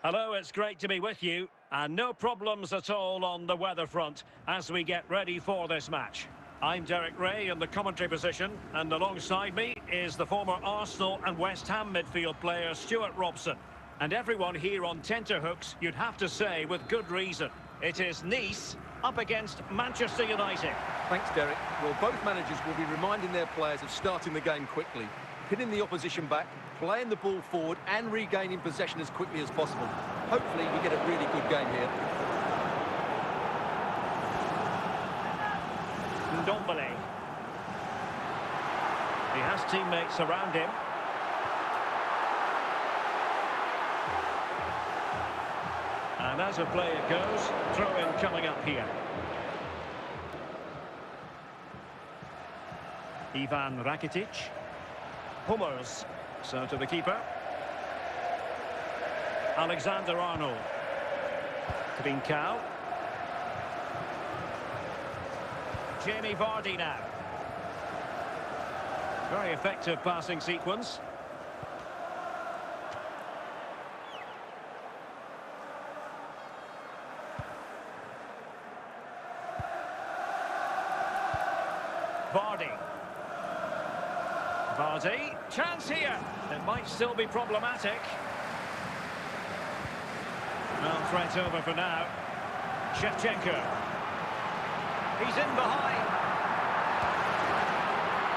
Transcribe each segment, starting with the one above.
Hello, it's great to be with you. And no problems at all on the weather front as we get ready for this match. I'm Derek Ray in the commentary position, and alongside me is the former Arsenal and West Ham midfield player Stuart Robson. And everyone here on tenterhooks, you'd have to say with good reason. It is Nice up against Manchester United. Thanks, Derek. Well, both managers will be reminding their players of starting the game quickly, pinning the opposition back, playing the ball forward and regaining possession as quickly as possible. Hopefully we get a really good game here. Ndombele. He has teammates around him. And as a play it goes, throw-in coming up here. Ivan Rakitic. Hummels. So to the keeper. Alexander-Arnold. Trincao. Jamie Vardy now. Very effective passing sequence. Vardy. Chance here. It might still be problematic. Well, threat over for now. Shevchenko. He's in behind.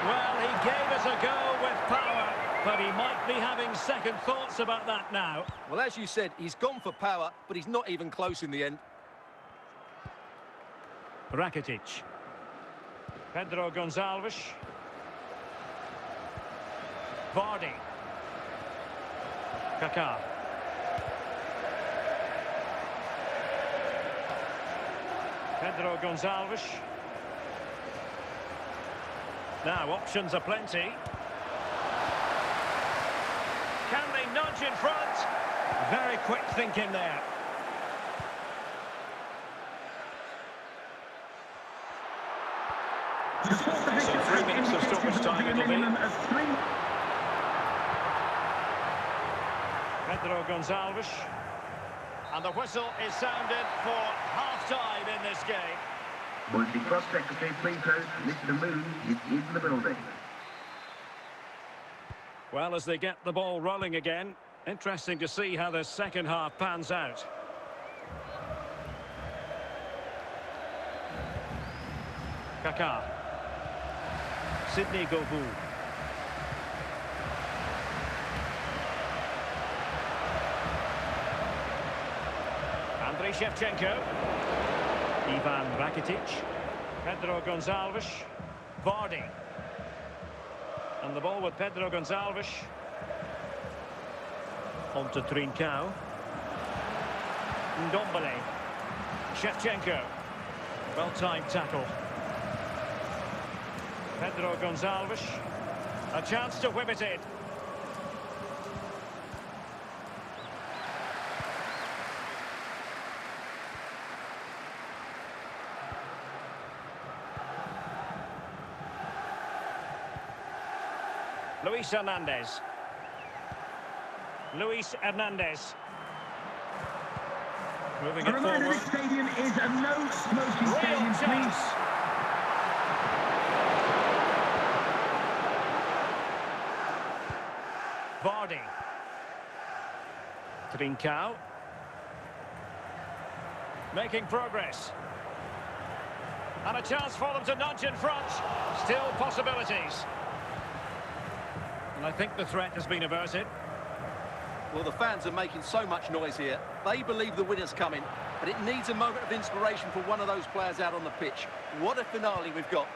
Well, he gave us a go with power, but he might be having second thoughts about that now. Well, as you said, he's gone for power, but he's not even close in the end. Rakitic. Pedro Gonçalves. Vardy. Kaká. Pedro Gonçalves. Now, options are plenty. Can they nudge in front? Very quick thinking there. So 3 minutes of stoppage time it'll be. Pedro Gonçalves. And the whistle is sounded for half-time in this game. Would the cross secretary please host Mr. Moon is in the building. Well, as they get the ball rolling again, interesting to see how the second half pans out. Kaká. Sidney Govou. Andriy Shevchenko. Ivan Rakitic. Pedro Gonçalves. Vardy. And the ball with Pedro Gonçalves. On to Trincao. Ndombele. Shevchenko. Well-timed tackle. Pedro Gonçalves. A chance to whip it in. Luis Hernandez. Moving it forward. This stadium is a no-smoking stadium, please. Vardy. Trincao. Making progress. And a chance for them to nudge in front. Still possibilities. And I think the threat has been averted. Well, the fans are making so much noise here. They believe the winner's coming, but it needs a moment of inspiration for one of those players out on the pitch. What a finale we've got.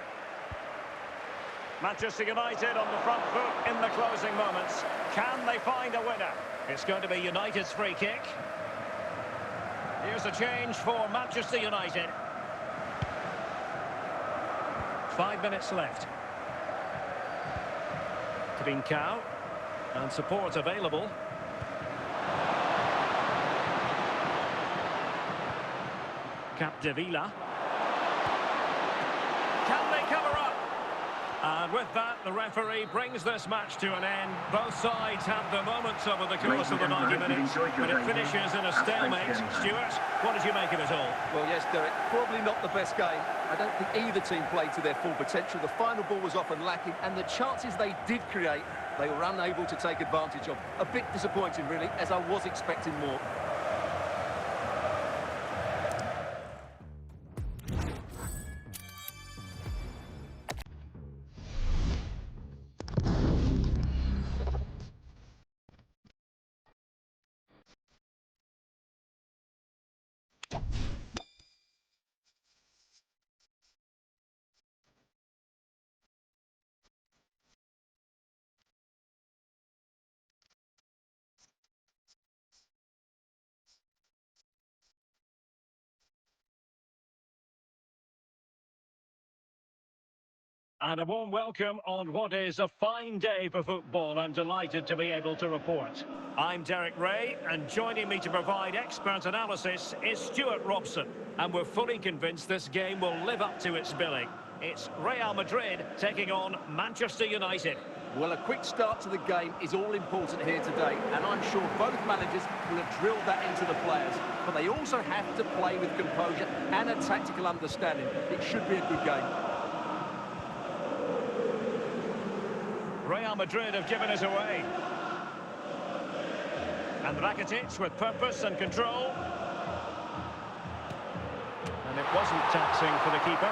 Manchester United on the front foot in the closing moments. Can they find a winner? It's going to be United's free kick. Here's a change for Manchester United. 5 minutes left. Trincao. And support available. Capdevila. Can they cover up? And with that, the referee brings this match to an end. Both sides have their moments over the course of the 90 minutes, but it finishes in a stalemate. Stuart, what did you make of it all? Well, yes, Derek, probably not the best game. I don't think either team played to their full potential. The final ball was often lacking, and the chances they did create, they were unable to take advantage of. A bit disappointing, really, as I was expecting more. And a warm welcome on what is a fine day for football. I'm delighted to be able to report. I'm Derek Ray, and joining me to provide expert analysis is Stuart Robson. And we're fully convinced this game will live up to its billing. It's Real Madrid taking on Manchester United. Well, a quick start to the game is all important here today, and I'm sure both managers will have drilled that into the players. But they also have to play with composure and a tactical understanding. It should be a good game. Real Madrid have given it away. And Rakitic with purpose and control. And it wasn't taxing for the keeper.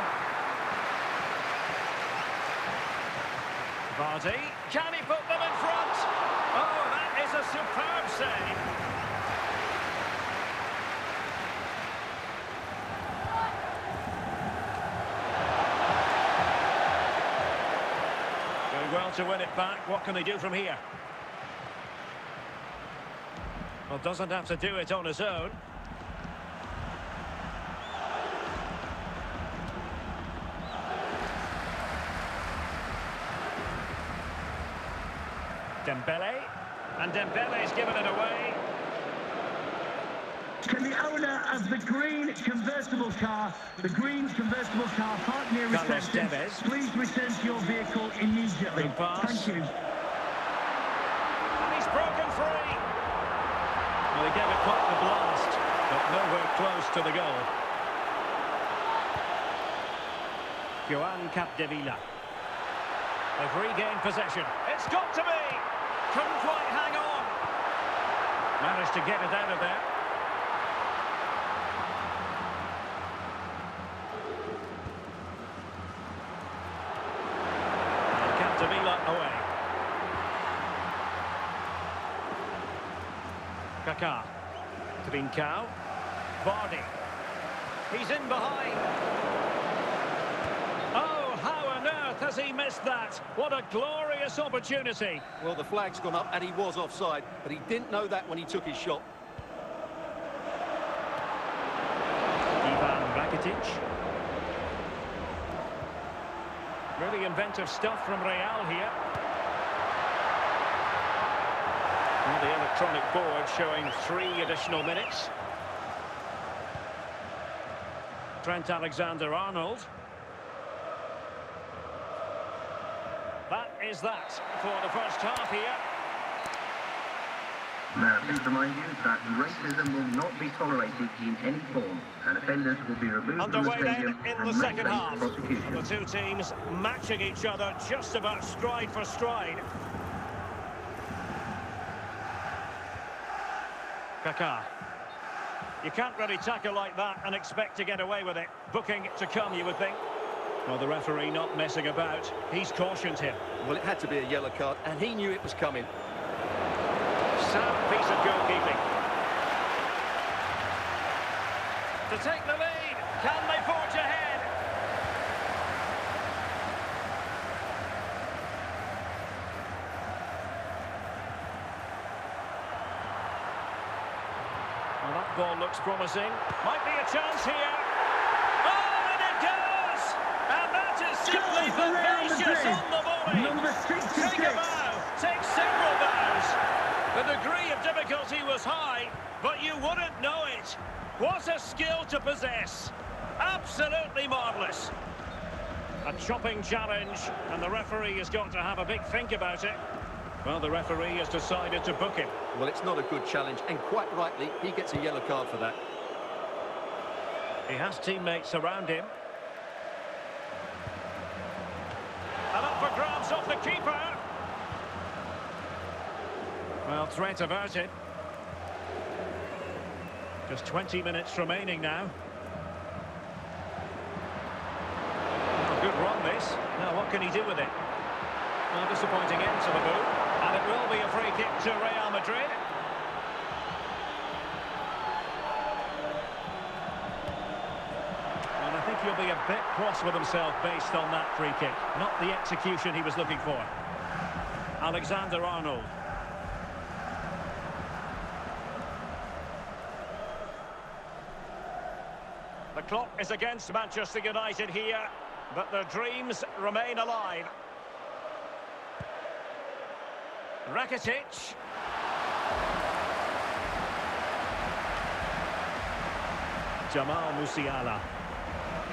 Vardy, can he put them in front? Oh, that is a superb save. Well, to win it back, what can they do from here? Well, doesn't have to do it on his own. Dembele, and Dembele's given it away. Can the owner of the green convertible car parked near reception, please return to your vehicle immediately? Good pass. Thank you. And he's broken free. Well, he gave it quite the blast, but nowhere close to the goal. Joan Capdevila. They've regained possession. It's got to be. Couldn't quite hang on. Managed to get it out of there. Away. Kaká. Trincao. Vardy. He's in behind. Oh, how on earth has he missed that? What a glorious opportunity. Well, the flag's gone up and he was offside, but he didn't know that when he took his shot. Ivan Rakitic. Really inventive stuff from Real here. And the electronic board showing 3 additional minutes. Trent Alexander-Arnold. That is that for the first half here. Now, please remind you that racism will not be tolerated in any form, and offenders will be removed from the Underway stadium then in and the may second face half. prosecution. The two teams matching each other just about stride for stride. Kaká. You can't really tackle like that and expect to get away with it. Booking to come, you would think. Well, the referee not messing about. He's cautioned him. Well, it had to be a yellow card, and he knew it was coming. Sound piece of goalkeeping. To take the lead. Can they forge ahead? Well, that ball looks promising. Might be a chance here. Oh, and it goes! And that is simply vivacious on the volley. Number 66. Take a bow. Take several bows. The degree of difficulty was high, but you wouldn't know it. What a skill to possess. Absolutely marvellous. A chopping challenge, and the referee has got to have a big think about it. Well, the referee has decided to book him. Well, it's not a good challenge, and quite rightly, he gets a yellow card for that. He has teammates around him. And up for grabs off the keeper. Well, threat averted. Just 20 minutes remaining now. Good run, this. Now, what can he do with it? Well, disappointing end to the move. And it will be a free kick to Real Madrid. And I think he'll be a bit cross with himself based on that free kick. Not the execution he was looking for. Alexander-Arnold. The clock is against Manchester United here, but their dreams remain alive. Rakitic. Jamal Musiala.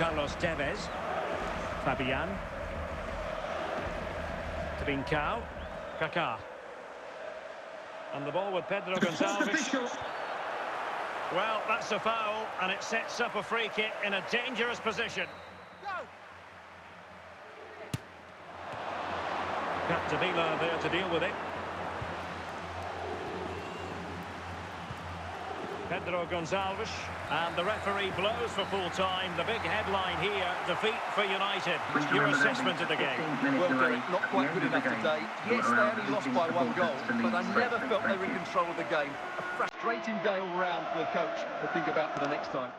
Carlos Tevez. Fabian. Trincao. Kaká. And the ball with Pedro Gonçalves. Well, that's a foul, and it sets up a free kick in a dangerous position. Capdevila there to deal with it. Pedro Gonçalves, and the referee blows for full time. The big headline here, defeat for United. Your assessment of the game? Well, Derek, not quite good enough today. Yes, they only lost by 1 goal, but I never felt they were in control of the game. A frustrating day all round for the coach to think about for the next time.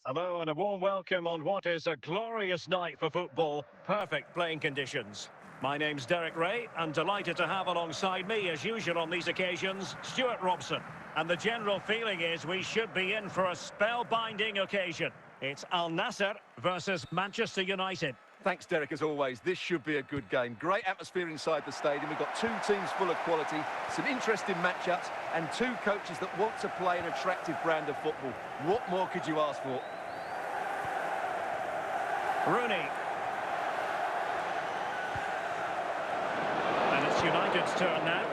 Hello and a warm welcome on what is a glorious night for football. Perfect playing conditions. My name's Derek Ray, and delighted to have alongside me, as usual on these occasions, Stuart Robson. And the general feeling is we should be in for a spellbinding occasion. It's Al Nassr versus Manchester United. Thanks, Derek, as always. This should be a good game. Great atmosphere inside the stadium. We've got 2 teams full of quality, some interesting matchups, and 2 coaches that want to play an attractive brand of football. What more could you ask for? Rooney. And it's United's turn now.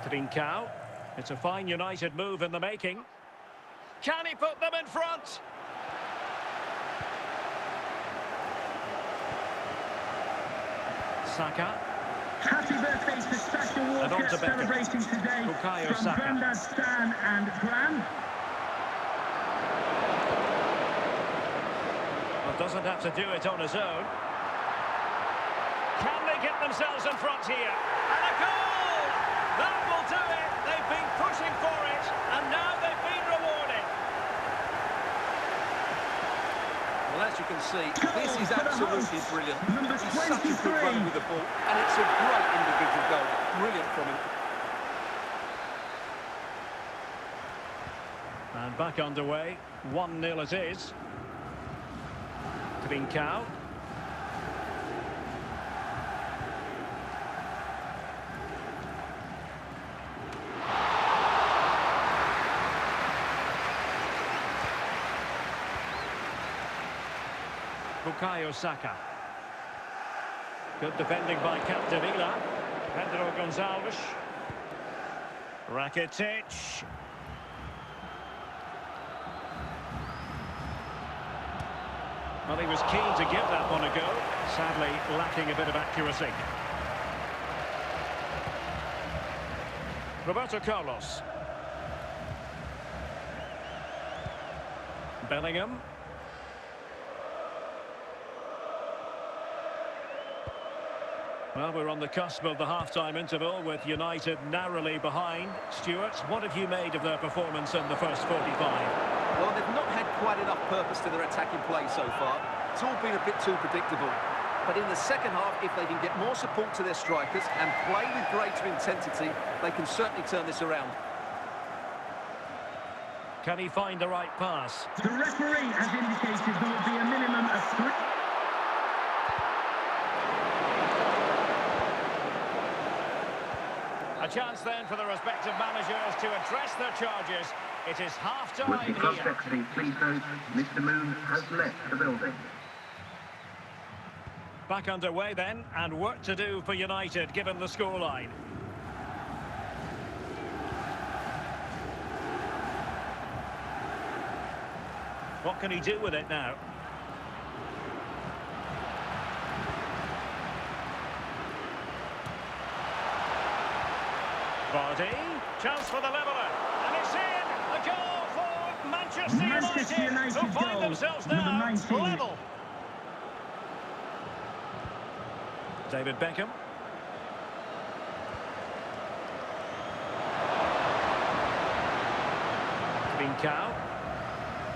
Trincao. It's a fine United move in the making. Can he put them in front? Saka. Happy birthday to Sasha Walker, celebrating today Bukayo from Saka. Grandad Stan and Gran. Well, doesn't have to do it on his own. Can they get themselves in front here? And a goal! That will do it. They've been pushing for it, and now they've been rewarded. Well, as you can see, this is absolutely brilliant. Number He's such a good 23. runner with the ball, and it's a great individual goal. Brilliant from him. And back underway. 1-0 it is. Trincao. Bukayo Saka. Good defending by Capdevila. Pedro Gonçalves. Rakitic. Well, he was keen to give that one a go. Sadly, lacking a bit of accuracy. Roberto Carlos. Bellingham. Well, we're on the cusp of the half-time interval with United narrowly behind. Stuart, what have you made of their performance in the first 45? Well, they've not had quite enough purpose to their attacking play so far. It's all been a bit too predictable. But in the second half, if they can get more support to their strikers and play with greater intensity, they can certainly turn this around. Can he find the right pass? The referee has indicated there will be a minimum of 3... A chance then for the respective managers to address their charges. It is half-time Would the club here. secretary please note, Mr. Moon has left the building. Back underway then, and work to do for United, given the scoreline. What can he do with it now? Vardy, chance for the leveller, and it's in! A goal for Manchester United, who find goal, themselves number now 19. level. David Beckham. Trincao.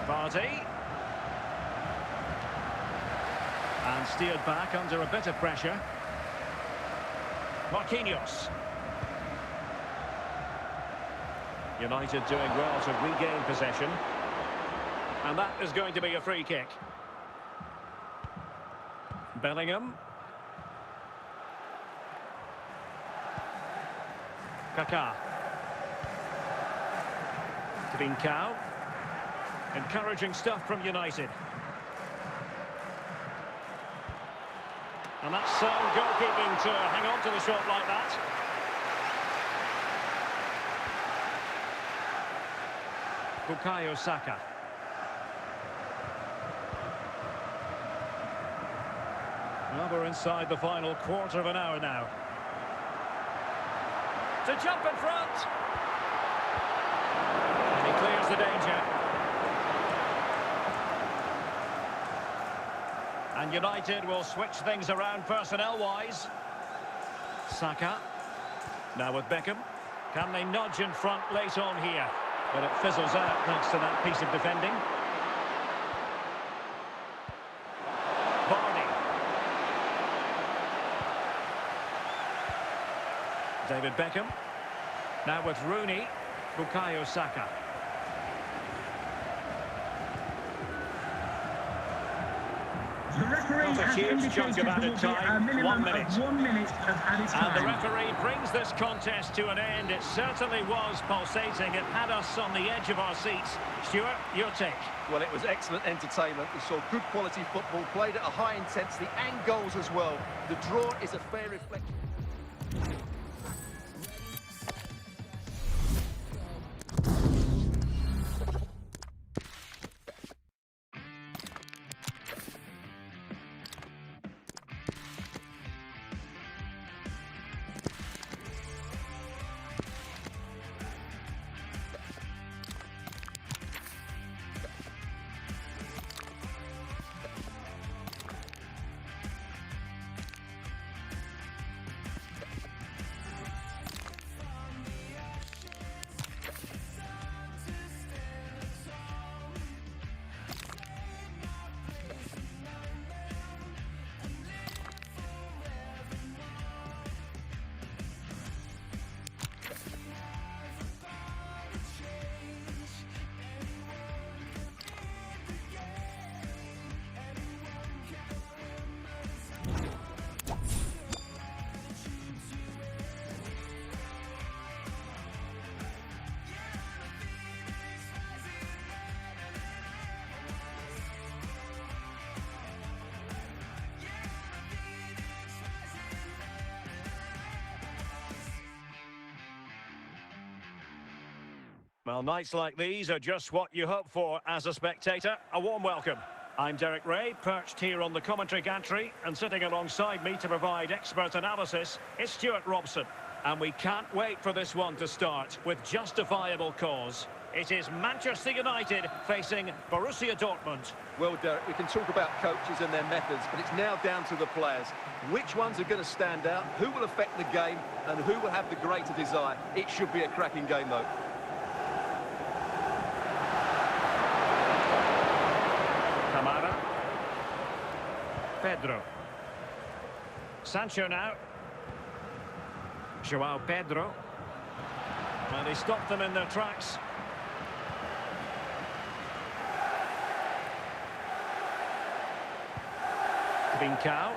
Vardy. And steered back under a bit of pressure. Marquinhos. United doing well to regain possession. And that is going to be a free kick. Bellingham. Kaká. Trincao. Encouraging stuff from United. And that's sound goalkeeping to hang on to the shot like that. Bukayo Saka. Well, we're inside the final quarter of an hour now. To jump in front. And he clears the danger. And United will switch things around personnel-wise. Saka. Now with Beckham. Can they nudge in front late on here? But it fizzles out thanks to that piece of defending. Vardy. David Beckham. Now with Rooney. Bukayo Saka. The referee Not a has huge indicated chunk of there added will be time, a minimum 1 minute. of 1 minute of added And the time. referee brings this contest to an end. It certainly was pulsating. It had us on the edge of our seats. Stuart, your take. Well, it was excellent entertainment. We saw good quality football, played at a high intensity and goals as well. The draw is a fair reflection. Well, nights like these are just what you hope for as a spectator. A warm welcome. I'm Derek Ray, perched here on the commentary gantry, and sitting alongside me to provide expert analysis is Stuart Robson. And we can't wait for this one to start with justifiable cause. It is Manchester United facing Borussia Dortmund. Well, Derek, we can talk about coaches and their methods, but it's now down to the players. Which ones are going to stand out, who will affect the game, and who will have the greater desire? It should be a cracking game, though. Pedro. Sancho now. Joao Pedro. And he stopped them in their tracks. Trincao.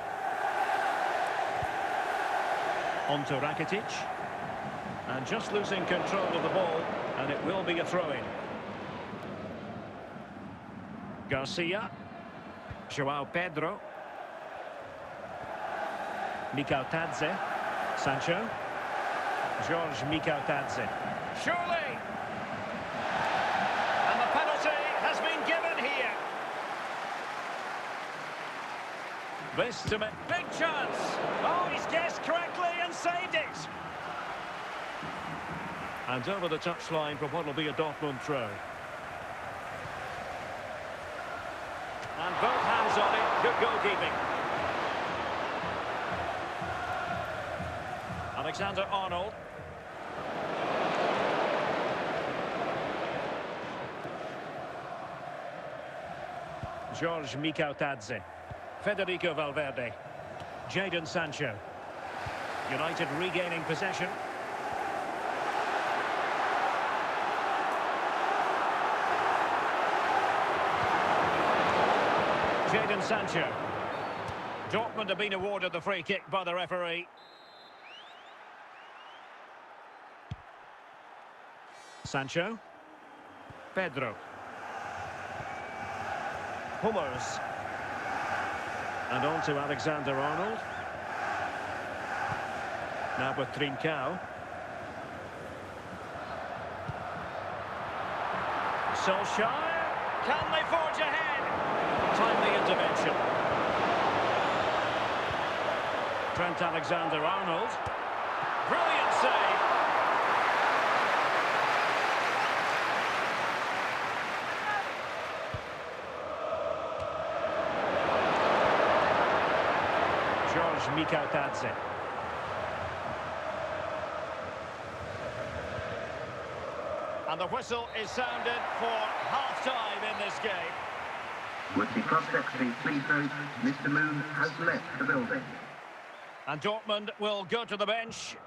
On to Rakitic. And just losing control of the ball, and it will be a throw-in. Garcia. Joao Pedro. Mikautadze. Sancho. George Mikautadze. Surely! And the penalty has been given here. This to make big chance. Oh, he's guessed correctly and saved it. And over the touchline for what will be a Dortmund throw. And both hands on it. Good goalkeeping. Alexander-Arnold. George Mikautadze. Federico Valverde. Jadon Sancho. United regaining possession. Jadon Sancho. Dortmund have been awarded the free kick by the referee. Sancho. Pedro. Hummers. And on to Alexander-Arnold. Now with Trincao. Solskjaer. Can they forge ahead? Timely intervention. Trent Alexander-Arnold. Brilliant save. George Mikautadze. And the whistle is sounded for half-time in this game. Would the cross-secretary please note, Mr. Moon has left the building. And Dortmund will go to the bench.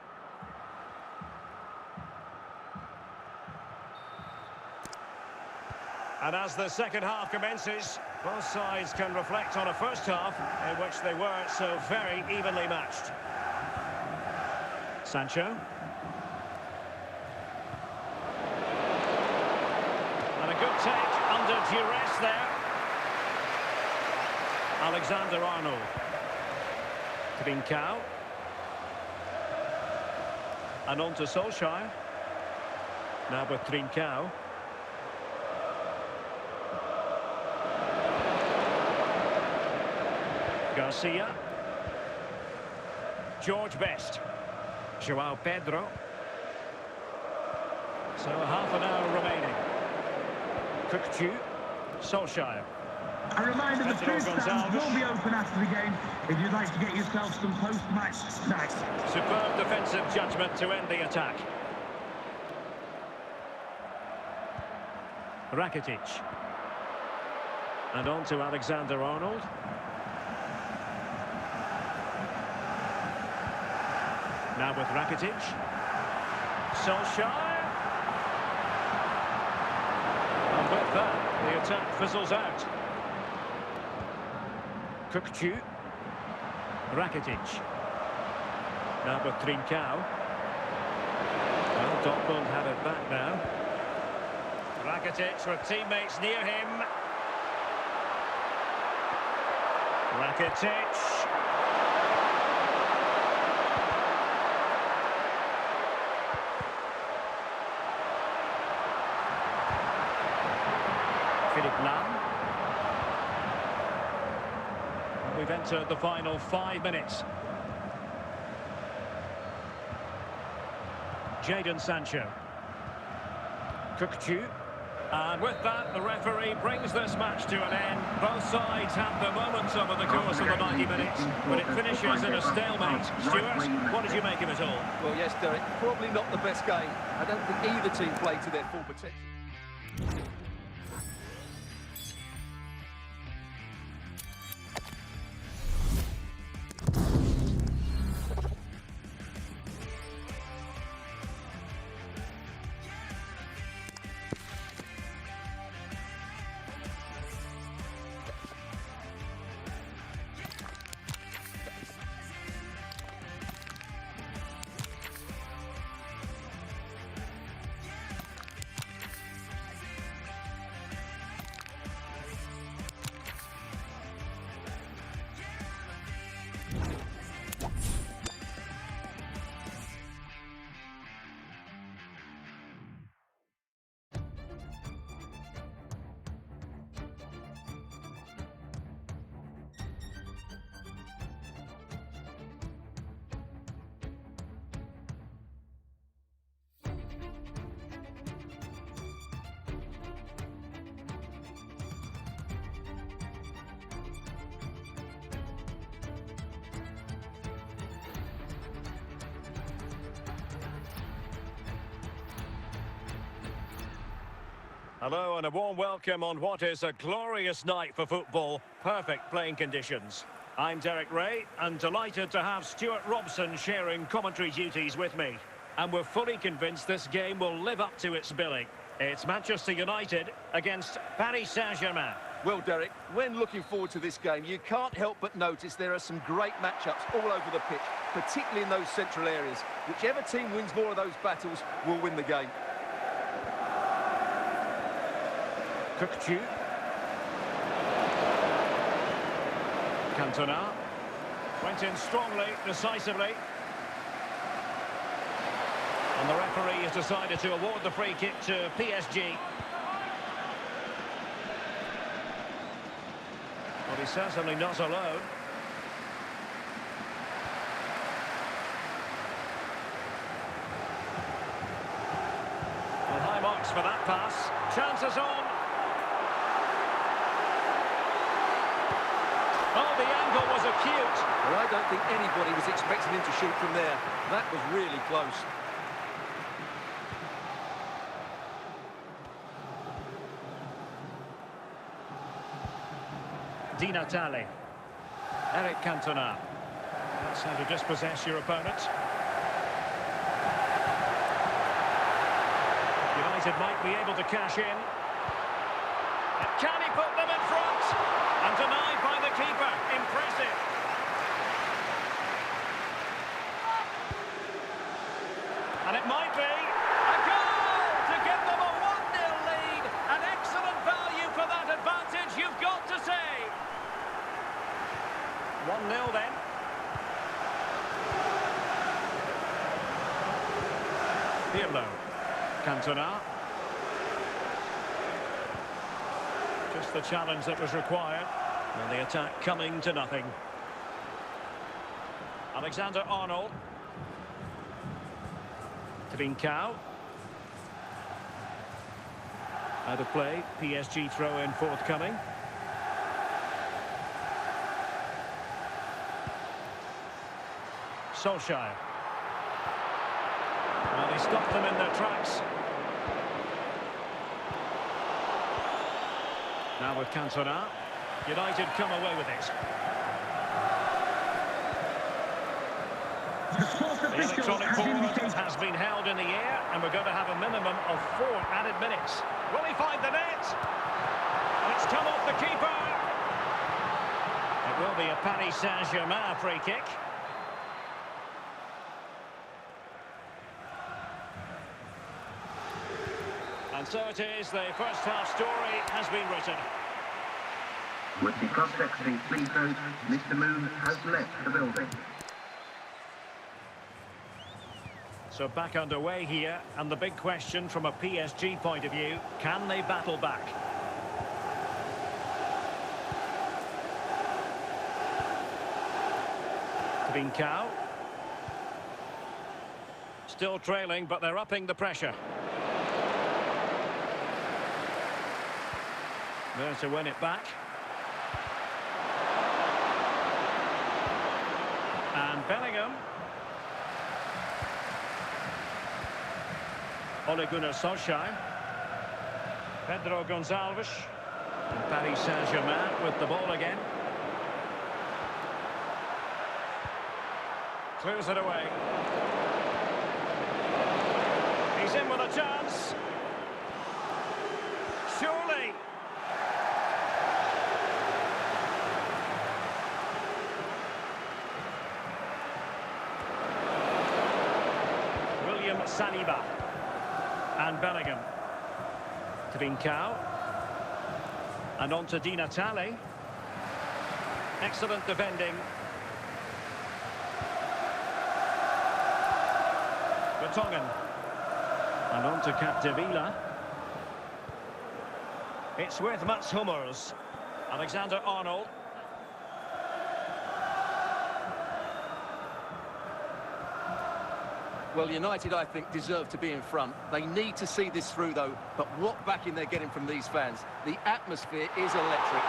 And as the second half commences, both sides can reflect on a first half in which they were so very evenly matched. Sancho. And a good take under duress there. Alexander-Arnold. Trincao. And on to Solskjaer. Now with Trincao. Garcia. George Best. Joao Pedro. So half an hour remaining. Cook-Chu. Solskjaer. A reminder, the food stands will be open after the game if you'd like to get yourself some post-match snacks. Superb defensive judgment to end the attack. Rakitic. And on to Alexander-Arnold. Now with Rakitic. Solskjaer. And with that, the attack fizzles out. Cook-Chu. Rakitic. Now with Trincao. Well, Dortmund have it back now. Rakitic with teammates near him. Rakitic. Philipp Lahm. We've entered the final 5 minutes. Jadon Sancho. Cook-Chu. And with that, the referee brings this match to an end. Both sides have their moments over the course of the 90 minutes, but it finishes in a stalemate. Stuart, what did you make of it all? Well, yes, Derek, probably not the best game. I don't think either team played to their full potential. Hello and a warm welcome on what is a glorious night for football. Perfect playing conditions. I'm Derek Ray and delighted to have Stuart Robson sharing commentary duties with me. And we're fully convinced this game will live up to its billing. It's Manchester United against Paris Saint-Germain. Well, Derek, when looking forward to this game, you can't help but notice there are some great matchups all over the pitch, particularly in those central areas. Whichever team wins more of those battles will win the game. Cookchu. Cantona. Went in strongly, decisively. And the referee has decided to award the free kick to PSG. Well, he's certainly not alone. Well, high marks for that pass. Chances on. Oh, the angle was acute. Well, I don't think anybody was expecting him to shoot from there. That was really close. Di Natale. Eric Cantona. That's how to dispossess your opponent. United might be able to cash in. And can he put them in front? And denied by the keeper. Impressive. And it might be a goal to give them a 1-0 lead. An excellent value for that advantage, you've got to say. 1-0 then. Pirlo. Cantona. Just the challenge that was required. And the attack coming to nothing. Alexander-Arnold. Trincao. Out of play. PSG throw-in forthcoming. Solskjaer. Well, he stopped them in their tracks. Now with Cantona. United come away with it. The electronic board has been held in the air, and we're going to have a minimum of 4 added minutes. Will he find the net? And it's come off the keeper. It will be a Paris Saint-Germain free kick. And so it is, the first half story has been written. With the cross-sectioning, please note, Mr. Moon has left the building. So back underway here, and the big question from a PSG point of view, can they battle back? Trincao. Still trailing, but they're upping the pressure. There to win it back. And Bellingham. Ole Gunnar Solskjaer. Pedro Gonçalves. And Paris Saint-Germain with the ball again. Clears it away. He's in with a chance. Surely. Saliba and Bellingham. Trincao and on to Di Natale. Excellent defending. Vertonghen and on to Capdevila. It's with Mats Hummels. Alexander-Arnold. Well, United, I think, deserve to be in front. They need to see this through, though. But what backing they're getting from these fans. The atmosphere is electric.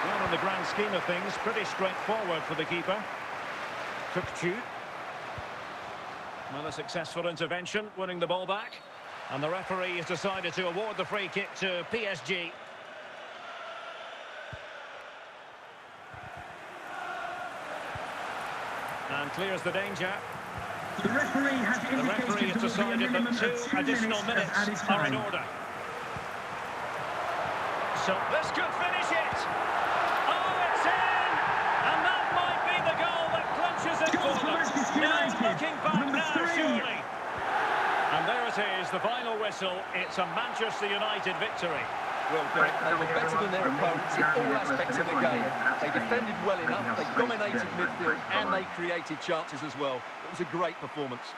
Well, in the grand scheme of things, pretty straightforward for the keeper. Cookchu. Well, a successful intervention, winning the ball back. And the referee has decided to award the free kick to PSG. And clears the danger. The referee has indicated decided that 2 additional minutes are in order. So this could finish it. Oh, it's in! And that might be the goal that clinches it for them. Now looking back now, surely. And there it is, the final whistle. It's a Manchester United victory. Well, Derek, they were better than their opponents in all aspects of the game. They defended well enough, they dominated midfield, and they created chances as well. It was a great performance.